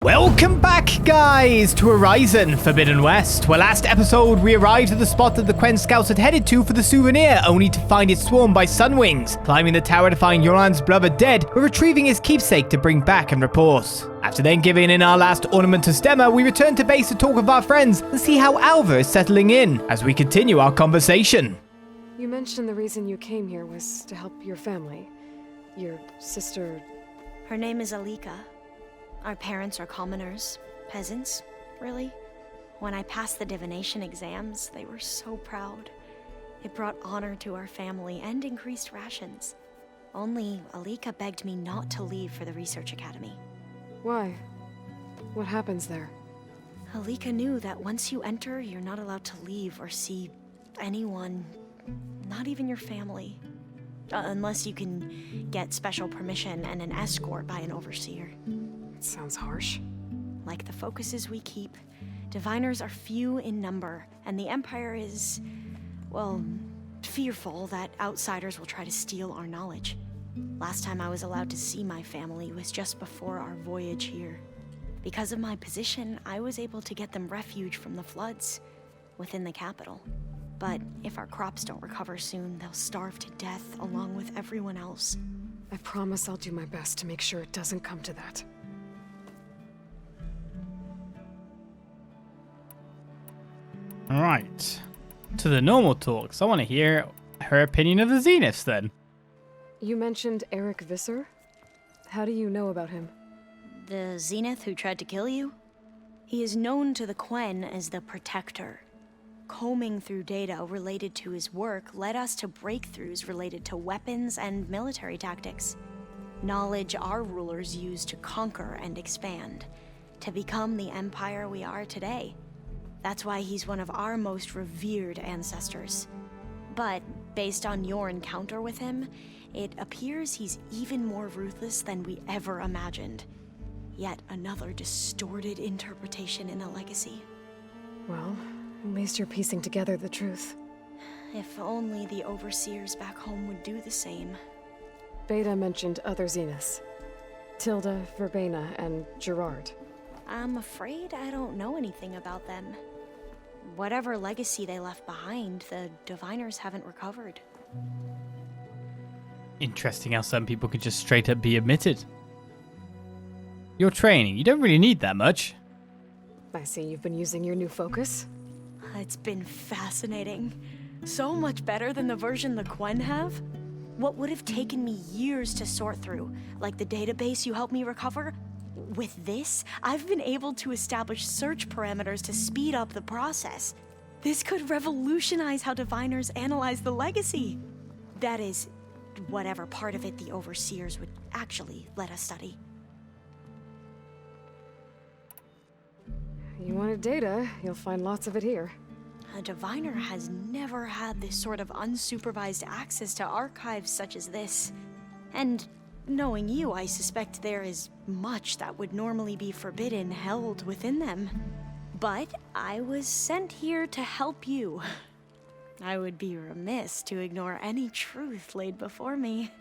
Welcome back, guys, to Horizon Forbidden West, where last episode we arrived at the spot that the Quen scouts had headed to for the souvenir, only to find it swarmed by Sunwings. Climbing the tower to find Yoran's brother dead, we're retrieving his keepsake to bring back and report. After then giving in our last ornament to Stemma, we return to base to talk with our friends and see how Alva is settling in, as we continue our conversation. You mentioned the reason you came here was to help your family. Your sister... Her name is Alika. Our parents are commoners, peasants, really. When I passed the divination exams, they were so proud. It brought honor to our family and increased rations. Only Alika begged me not to leave for the research academy. Why? What happens there? Alika knew that once you enter, you're not allowed to leave or see anyone, not even your family. Unless you can get special permission and an escort by an overseer. It sounds harsh. Like the focuses we keep, diviners are few in number, and the Empire is, well, fearful that outsiders will try to steal our knowledge. Last time I was allowed to see my family was just before our voyage here. Because of my position, I was able to get them refuge from the floods within the capital. But if our crops don't recover soon, they'll starve to death along with everyone else. I promise I'll do my best to make sure it doesn't come to that. Alright, to the normal talks. I want to hear her opinion of the Zeniths then. You mentioned Eric Visser? How do you know about him? The Zenith who tried to kill you? He is known to the Quen as the Protector. Combing through data related to his work led us to breakthroughs related to weapons and military tactics. Knowledge our rulers used to conquer and expand, to become the empire we are today. That's why he's one of our most revered ancestors. But based on your encounter with him, it appears he's even more ruthless than we ever imagined. Yet another distorted interpretation in the legacy. Well, at least you're piecing together the truth. If only the overseers back home would do the same. Beta mentioned other Zeniths. Tilda, Verbena, and Gerard. I'm afraid I don't know anything about them. Whatever legacy they left behind, the diviners haven't recovered. Interesting how some people could just straight up be omitted. Your training, you don't really need that much. I see you've been using your new focus. It's been fascinating. So much better than the version the Quen have. What would have taken me years to sort through, like the database you helped me recover, with this, I've been able to establish search parameters to speed up the process. This could revolutionize how diviners analyze the legacy. That is, whatever part of it the overseers would actually let us study. You wanted data, you'll find lots of it here. A diviner has never had this sort of unsupervised access to archives such as this. And knowing you, I suspect there is much that would normally be forbidden held within them. But I was sent here to help you. I would be remiss to ignore any truth laid before me.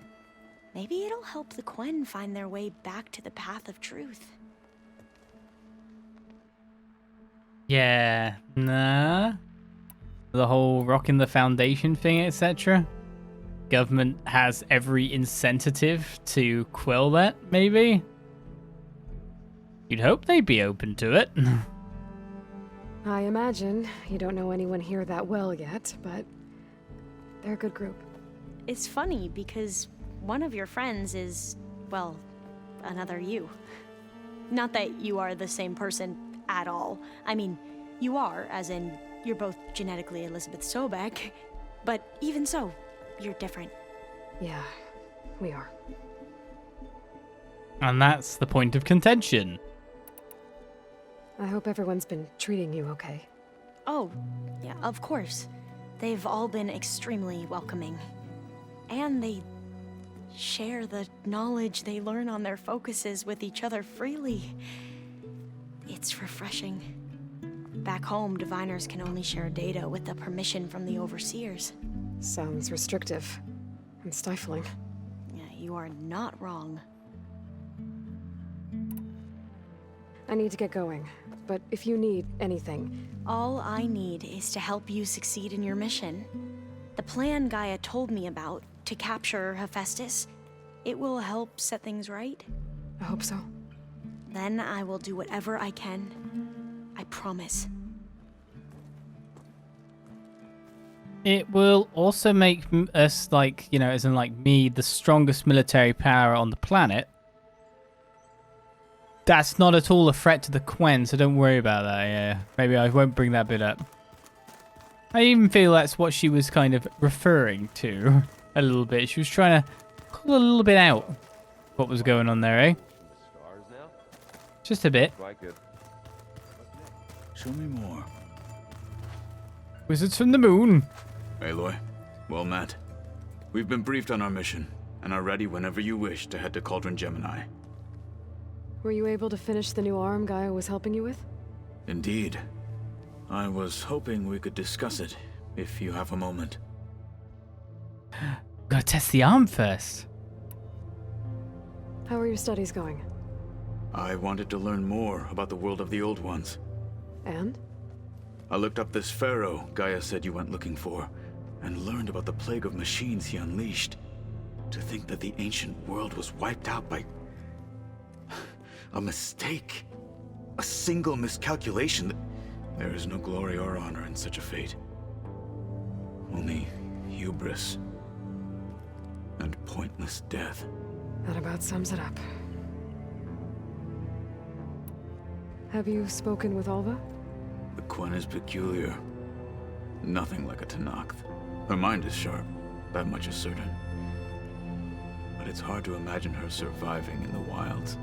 Maybe it'll help the Quen find their way back to the path of truth. Yeah, nah. The whole rocking the foundation thing, etc. Government has every incentive to quell that, maybe? You'd hope they'd be open to it. I imagine you don't know anyone here that well yet, but they're a good group. It's funny because one of your friends is, well, another you. Not that you are the same person at all. I mean, you are, as in, you're both genetically Elizabeth Sobek, but even so, you're different. Yeah, we are. And that's the point of contention. I hope everyone's been treating you okay. Oh, yeah, of course. They've all been extremely welcoming. And they share the knowledge they learn on their focuses with each other freely. It's refreshing. Back home, diviners can only share data with the permission from the overseers. Sounds restrictive and stifling. Yeah, you are not wrong. I need to get going. But if you need anything... All I need is to help you succeed in your mission. The plan Gaia told me about, to capture Hephaestus, it will help set things right. I hope so. Then I will do whatever I can. I promise. It will also make us, like, you know, as in like me, the strongest military power on the planet. That's not at all a threat to the Quen, so don't worry about that. Yeah, maybe I won't bring that bit up. I even feel that's what she was kind of referring to a little bit. She was trying to call a little bit out what was going on there, eh? Just a bit. Show me more. Wizards from the moon. Aloy, well met. We've been briefed on our mission, and are ready whenever you wish to head to Cauldron Gemini. Were you able to finish the new arm Gaia was helping you with? Indeed. I was hoping we could discuss it, if you have a moment. Gotta test the arm first. How are your studies going? I wanted to learn more about the world of the Old Ones. And? I looked up this pharaoh Gaia said you went looking for, and learned about the plague of machines he unleashed. To think that the ancient world was wiped out by... a mistake. A single miscalculation. There is no glory or honor in such a fate. Only hubris. And pointless death. That about sums it up. Have you spoken with Alva? The Quen is peculiar. Nothing like a Tenakth. Her mind is sharp, that much is certain. But it's hard to imagine her surviving in the wilds.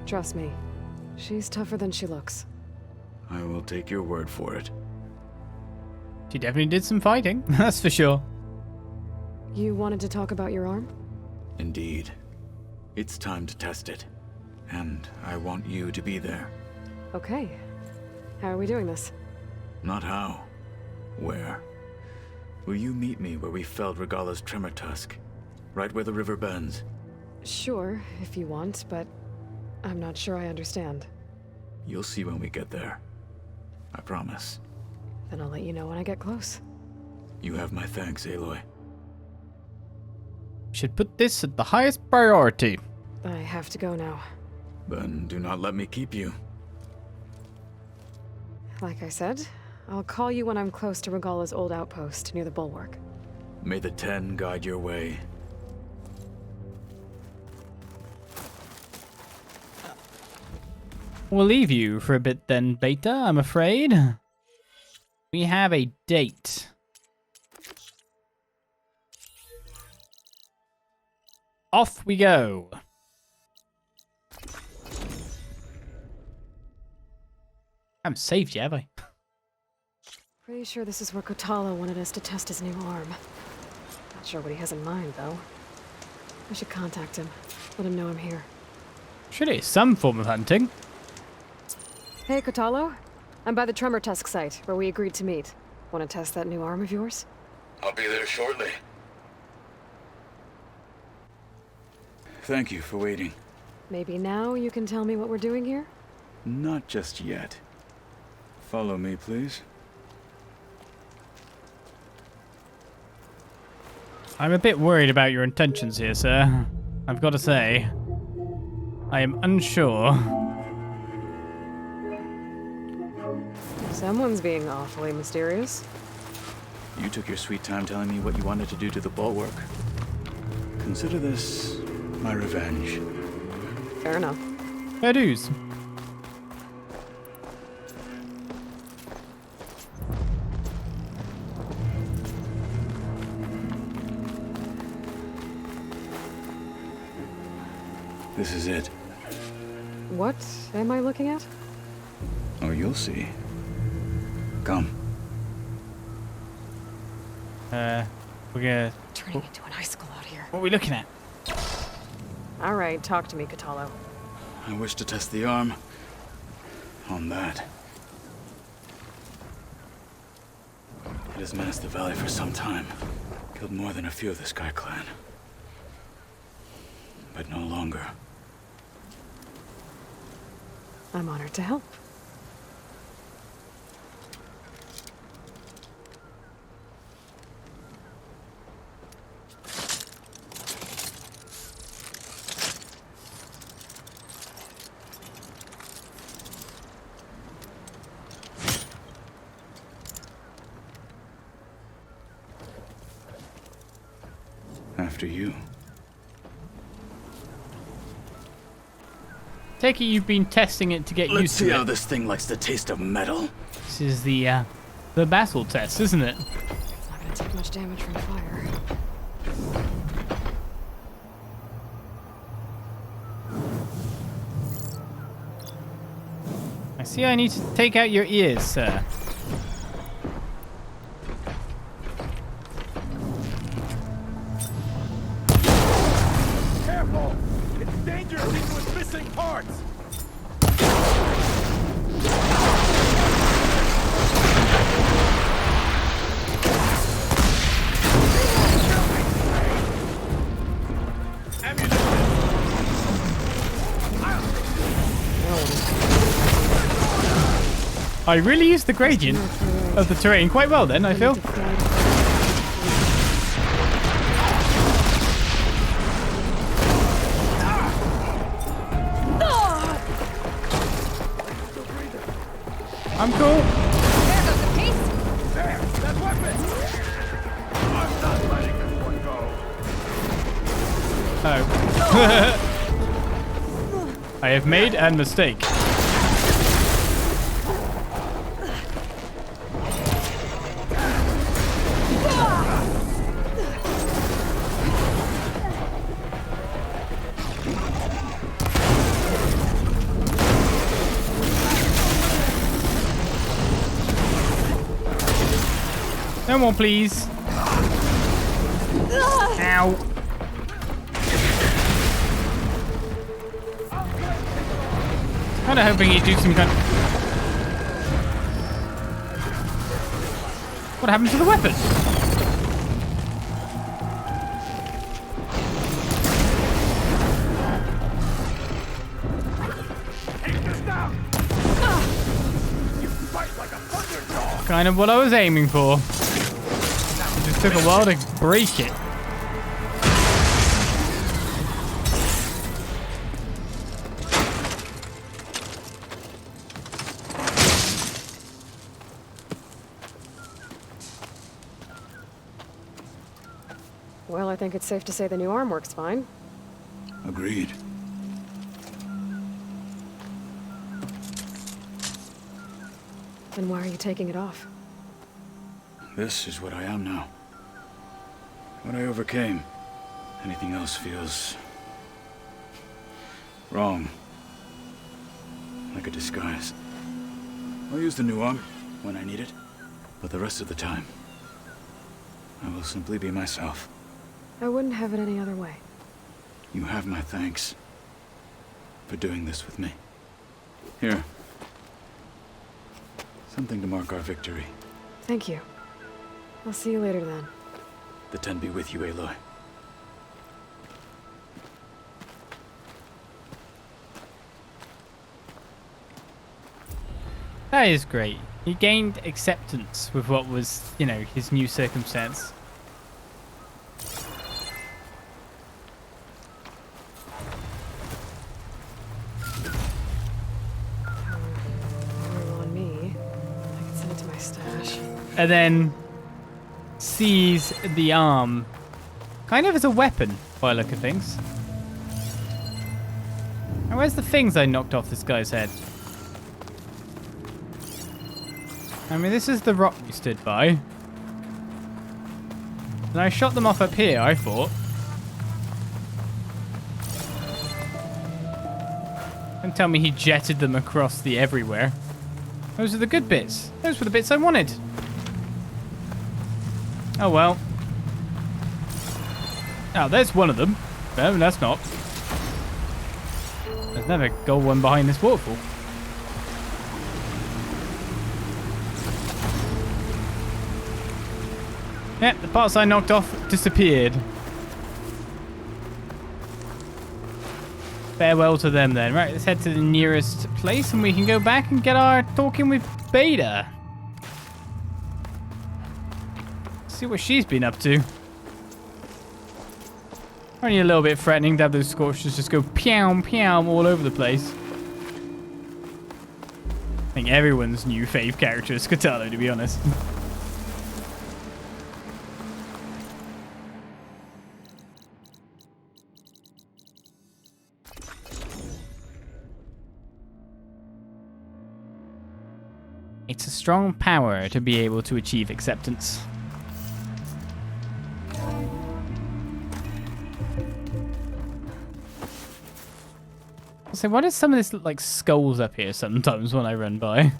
Trust me, she's tougher than she looks. I will take your word for it. She definitely did some fighting, that's for sure. You wanted to talk about your arm? Indeed. It's time to test it. And I want you to be there. Okay. How are we doing this? Not how. Where? Will you meet me where we felled Regalla's tremor tusk? Right where the river bends? Sure, if you want, but I'm not sure I understand. You'll see when we get there. I promise. Then I'll let you know when I get close. You have my thanks, Aloy. Should put this at the highest priority. I have to go now. Then do not let me keep you. Like I said, I'll call you when I'm close to Regalla's old outpost near the bulwark. May the Ten guide your way. We'll leave you for a bit then, Beta, I'm afraid. We have a date. Off we go. I haven't saved yet, have I? Pretty sure this is where Kotallo wanted us to test his new arm. Not sure what he has in mind, though. I should contact him. Let him know I'm here. Surely it's some form of hunting. Hey, Kotallo. I'm by the Tremor Tusk site, where we agreed to meet. Want to test that new arm of yours? I'll be there shortly. Thank you for waiting. Maybe now you can tell me what we're doing here? Not just yet. Follow me, please. I'm a bit worried about your intentions here, sir. I've got to say. I am unsure. Someone's being awfully mysterious. You took your sweet time telling me what you wanted to do to the bulwark. Consider this my revenge. Fair enough. Fair dues. This is it. What am I looking at? Oh, you'll see. Come. We're gonna... Turning into an icicle out here. What are we looking at? All right, talk to me, Kotallo. I wish to test the arm on that. It has menaced the valley for some time. Killed more than a few of the Sky Clan. But no longer. I'm honored to help. After you. Take it you've been testing it to get Let's used see to how it. this thing likes the taste of metal. This is the battle test, isn't it? It's not gonna take much damage from fire. I see I need to take out your ears, sir. Careful! It's dangerous even with missing parts! I really used the gradient of the terrain quite well then, I feel. I'm cool. There goes the piece! There! That weapon! I'm not letting this one go! Oh. I have made a mistake. No more, please. Ow. Kind of hoping he'd do some kind of... What happened to the weapon? Take this down! You fight like a thunderdog! Kind of what I was aiming for. It just took a while to break it. Well, I think it's safe to say the new arm works fine. Agreed. Then why are you taking it off? This is what I am now. What I overcame. Anything else feels... wrong. Like a disguise. I'll use the new arm when I need it, but the rest of the time, I will simply be myself. I wouldn't have it any other way. You have my thanks for doing this with me. Here. Something to mark our victory. Thank you. I'll see you later then. The 10 be with you, Aloy. That is great. He gained acceptance with what was, you know, his new circumstance. On me. I can send it to my stash. And then sees the arm kind of as a weapon by the look of things. And where's the things I knocked off this guy's head? I mean, this is the rock we stood by. And I shot them off up here, I thought. Don't tell me he jetted them across the everywhere. Those are the good bits. Those were the bits I wanted. Oh well. Oh, there's one of them. No, that's not. There's another gold one behind this waterfall. Yep, the parts I knocked off disappeared. Farewell to them then. Right, let's head to the nearest place and we can go back and get our talking with Beta. See what she's been up to. Only a little bit threatening to have those Scorchers just go pew pew all over the place. I think everyone's new fave character is Kotallo, to be honest. It's a strong power to be able to achieve acceptance. So why does some of this look like skulls up here sometimes when I run by?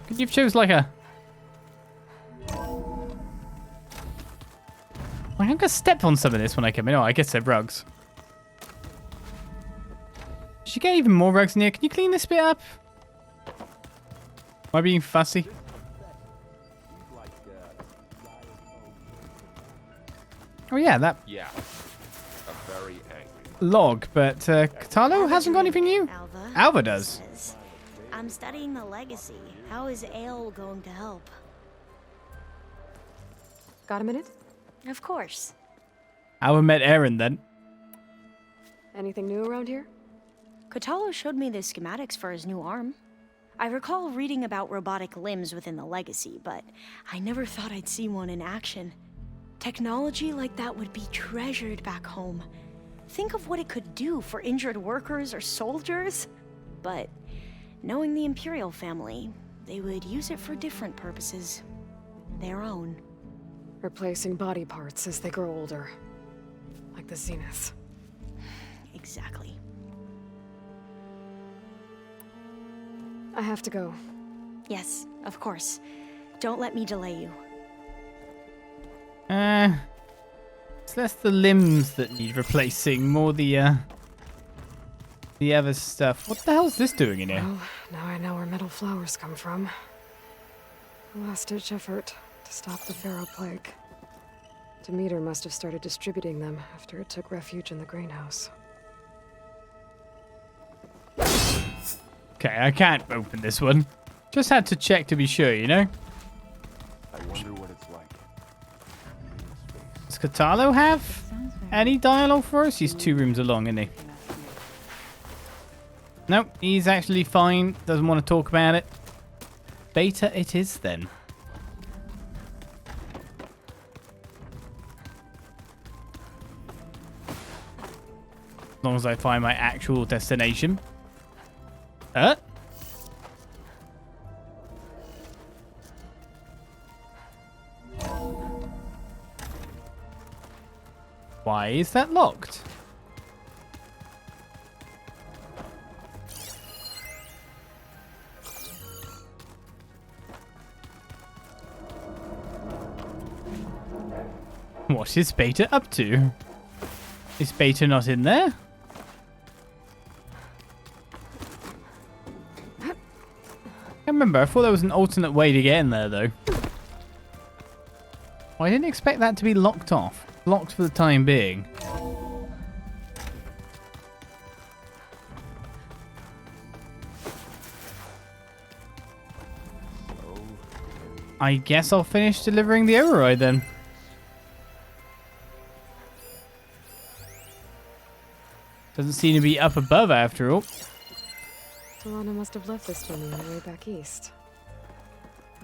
Could you have chose like a... I think I stepped on some of this when I came in. Oh, I guess they're rugs. Should you get even more rugs in here? Can you clean this bit up? Am I being fussy? Oh yeah, that... Yeah. A very angry. Log, but Kotallo hasn't got anything new. Alva does. I'm studying the legacy. How is Ale going to help? Got a minute? Of course. Alva met Aaron then. Anything new around here? Kotallo showed me the schematics for his new arm. I recall reading about robotic limbs within the legacy, but I never thought I'd see one in action. Technology like that would be treasured back home. Think of what it could do for injured workers or soldiers. But knowing the Imperial family, they would use it for different purposes. Their own. Replacing body parts as they grow older. Like the Zenith. Exactly. I have to go. Yes, of course. Don't let me delay you. It's less the limbs that need replacing, more the other stuff. What the hell's this doing in here? Well, now I know where metal flowers come from. A last-ditch effort to stop the Pharaoh plague. Demeter must have started distributing them after it took refuge in the greenhouse. Okay, I can't open this one. Just had to check to be sure, you know? I wonder what it's like. Does Kotallo have any dialogue for us? He's 2 rooms along, isn't he? Nope, he's actually fine. Doesn't want to talk about it. Beta it is then. As long as I find my actual destination. Why is that locked? What is Beta up to? Is Beta not in there? I remember, I thought there was an alternate way to get in there, though. Well, I didn't expect that to be locked off. Locked for the time being. I guess I'll finish delivering the override then. Doesn't seem to be up above after all. Talana must have left this one on the way back east.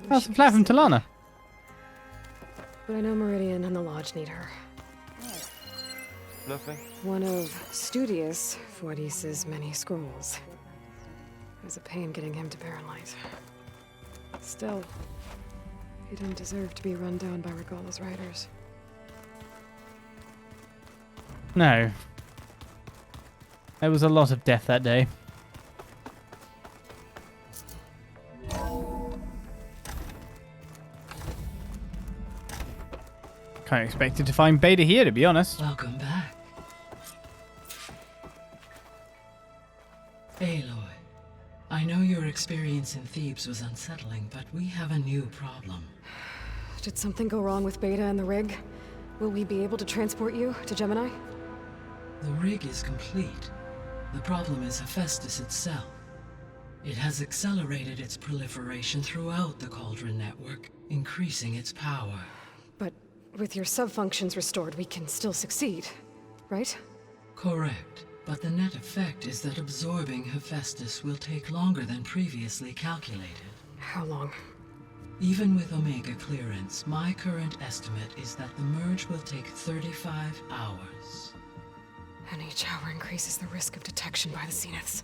That's a flat from Talana. But I know Meridian and the Lodge need her. Nothing. One of Studious Fuadis's many scrolls. It was a pain getting him to Barrenlight. Still, he didn't deserve to be run down by Regalla's riders. No. There was a lot of death that day. Kind of expected to find Beta here, to be honest. Welcome back. Aloy, I know your experience in Thebes was unsettling, but we have a new problem. Did something go wrong with Beta and the rig? Will we be able to transport you to Gemini? The rig is complete. The problem is Hephaestus itself. It has accelerated its proliferation throughout the Cauldron network, increasing its power. But with your sub-functions restored, we can still succeed, right? Correct. But the net effect is that absorbing Hephaestus will take longer than previously calculated. How long? Even with Omega clearance, my current estimate is that the merge will take 35 hours. And each hour increases the risk of detection by the Zeniths.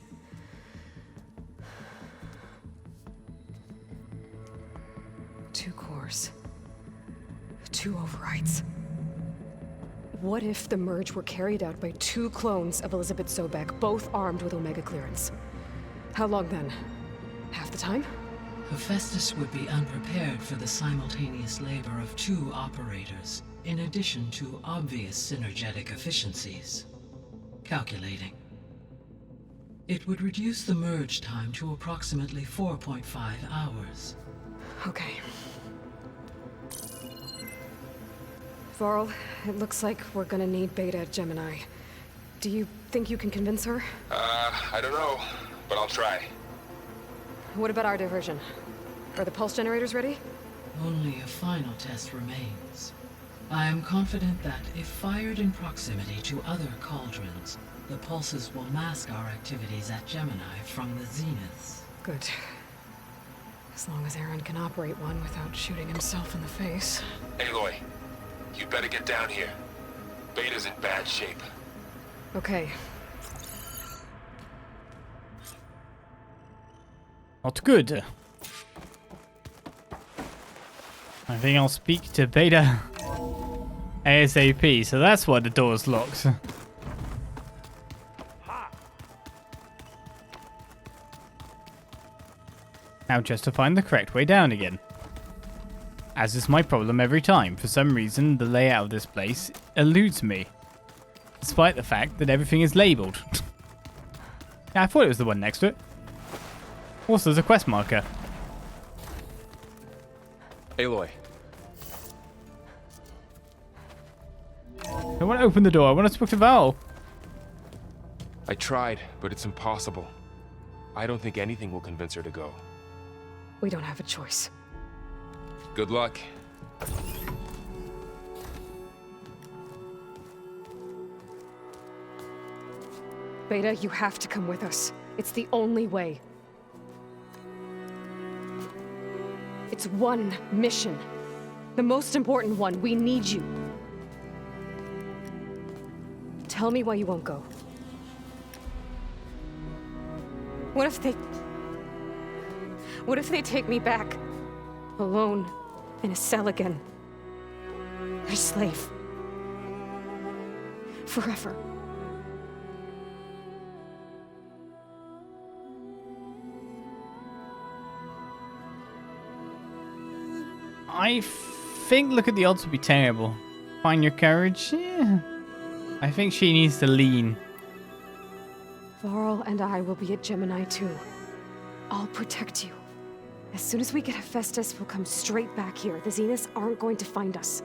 Two cores. Two overrides. What if the merge were carried out by two clones of Elizabeth Sobek, both armed with Omega clearance? How long then? Half the time? Hephaestus would be unprepared for the simultaneous labor of two operators, in addition to obvious synergetic efficiencies. Calculating. It would reduce the merge time to approximately 4.5 hours. Okay. Varl, it looks like we're gonna need Beta at Gemini. Do you think you can convince her? I don't know, but I'll try. What about our diversion? Are the pulse generators ready? Only a final test remains. I am confident that if fired in proximity to other cauldrons, the pulses will mask our activities at Gemini from the Zeniths. Good. As long as Aaron can operate one without shooting himself in the face. Aloy, you better get down here. Beta's in bad shape. Okay. Not good. I think I'll speak to Beta ASAP, so that's why the door's locked. Now just to find the correct way down again. As is my problem every time, for some reason the layout of this place eludes me. Despite the fact that everything is labelled. Yeah, I thought it was the one next to it. Also, there's a quest marker. Aloy. I want to open the door. I want to speak to Varl. I tried, but it's impossible. I don't think anything will convince her to go. We don't have a choice. Good luck. Beta, you have to come with us. It's the only way. It's one mission. The most important one. We need you. Tell me why you won't go. What if they take me back? Alone, in a cell again. Their slave. Forever. I think look at the odds would be terrible. Find your courage? Yeah. I think she needs to lean. Varl and I will be at Gemini too. I'll protect you. As soon as we get Hephaestus, we'll come straight back here. The Zeniths aren't going to find us.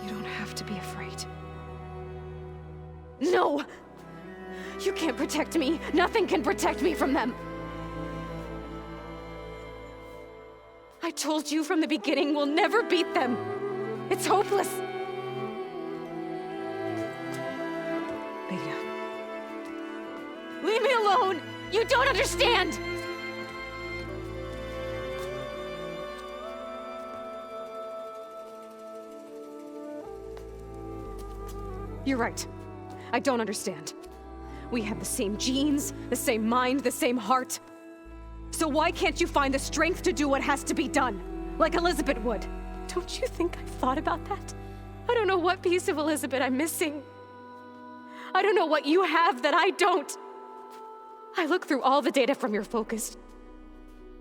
You don't have to be afraid. No! You can't protect me. Nothing can protect me from them. I told you from the beginning we'll never beat them. It's hopeless. Beta. Leave me alone! You don't understand! You're right. I don't understand. We have the same genes, the same mind, the same heart. So why can't you find the strength to do what has to be done? Like Elizabeth would. Don't you think I've thought about that? I don't know what piece of Elizabeth I'm missing. I don't know what you have that I don't. I look through all the data from your focus.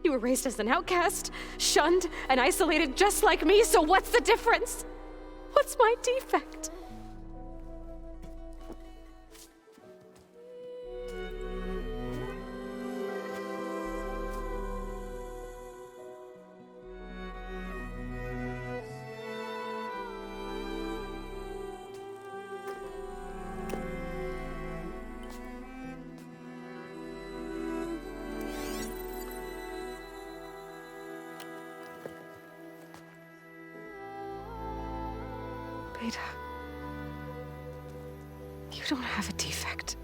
You were raised as an outcast, shunned, and isolated just like me, so what's the difference? What's my defect? Beta. You don't have a defect.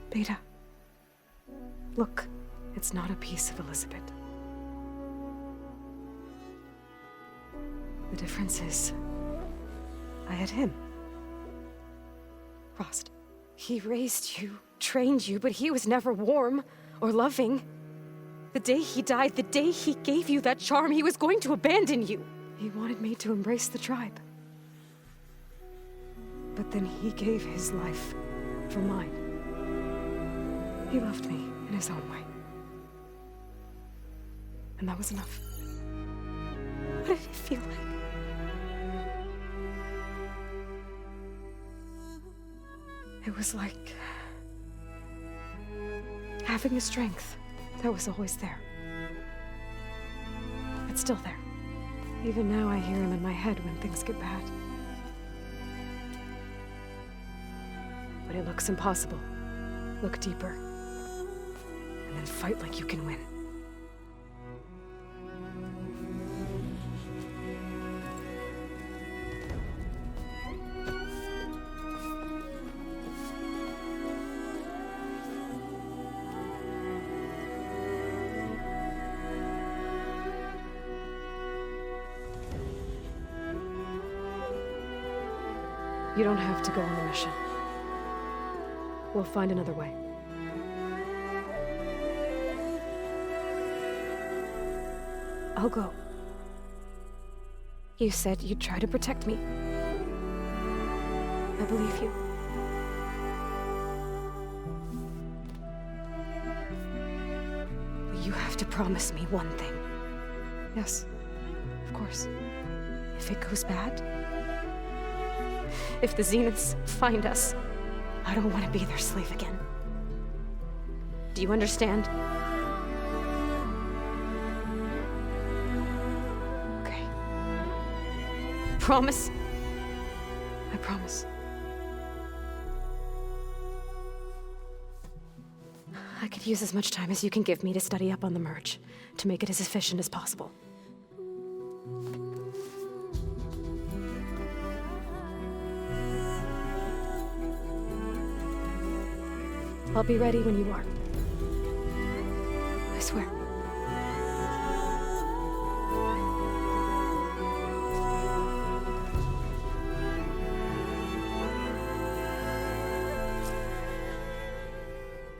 Beta. Look, it's not a piece of Elizabeth. The difference is, I had him. Frost. He raised you, trained you, but he was never warm or loving. The day he died, the day he gave you that charm, he was going to abandon you. He wanted me to embrace the tribe. But then he gave his life for mine. He loved me in his own way. And that was enough. What did it feel like? It was like having a strength that was always there. It's still there. Even now I hear him in my head when things get bad. When it looks impossible, look deeper. And then fight like you can win. You don't have to go on the mission. We'll find another way. I'll go. You said you'd try to protect me. I believe you. But you have to promise me one thing. Yes, of course. If it goes bad, if the Zeniths find us, I don't want to be their slave again. Do you understand? Okay. Promise? I promise. I could use as much time as you can give me to study up on the merge, to make it as efficient as possible. I'll be ready when you are. I swear.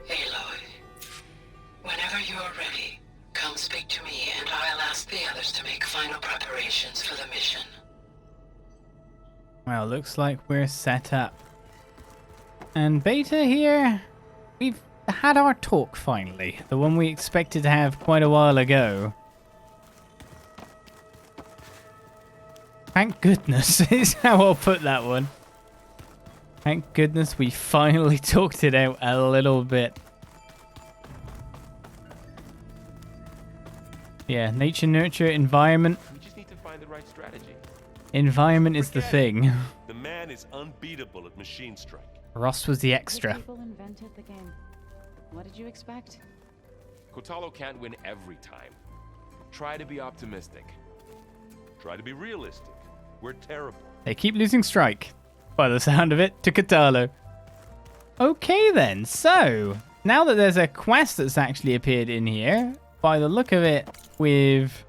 Aloy, whenever you're ready, come speak to me and I'll ask the others to make final preparations for the mission. Well, looks like we're set up. And Beta here, we've had our talk finally. The one we expected to have quite a while ago. Thank goodness is how I'll put that one. Thank goodness we finally talked it out a little bit. Yeah, nature, nurture, environment. We just need to find the right strategy. Environment is the thing. The man is unbeatable at machine strike. Ross was the extra. People invented the game. What did you expect? Kotallo can't win every time. Try to be optimistic. Try to be realistic. We're terrible. They keep losing strike, by the sound of it, to Kotallo. Okay then, so now that there's a quest that's actually appeared in here, by the look of it, with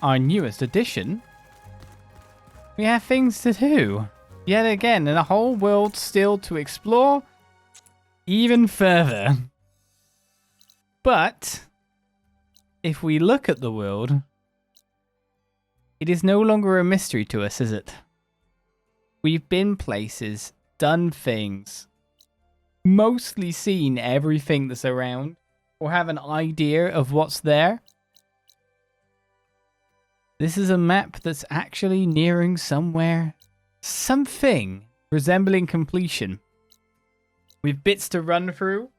our newest addition, we have things to do. Yet again, and a whole world still to explore even further. But if we look at the world, it is no longer a mystery to us, is it? We've been places, done things, mostly seen everything that's around, or have an idea of what's there. This is a map that's actually nearing somewhere, something resembling completion. With bits to run through,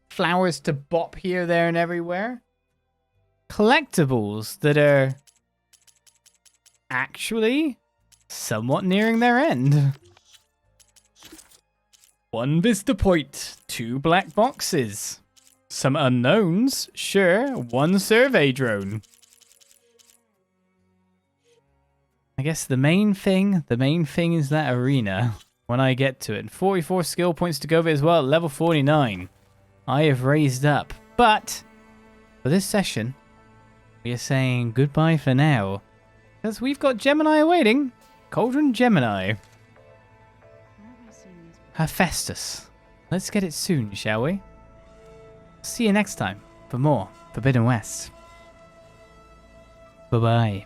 flowers to bop here, there, and everywhere. Collectibles that are actually somewhat nearing their end. One vista point, 2 black boxes. Some unknowns, sure, 1 survey drone. I guess the main thing is that arena when I get to it. 44 skill points to go with as well, level 49. I have raised up. But for this session, we are saying goodbye for now. Because we've got Gemini awaiting. Cauldron Gemini. Hephaestus. Let's get it soon, shall we? See you next time for more Forbidden West. Bye-bye.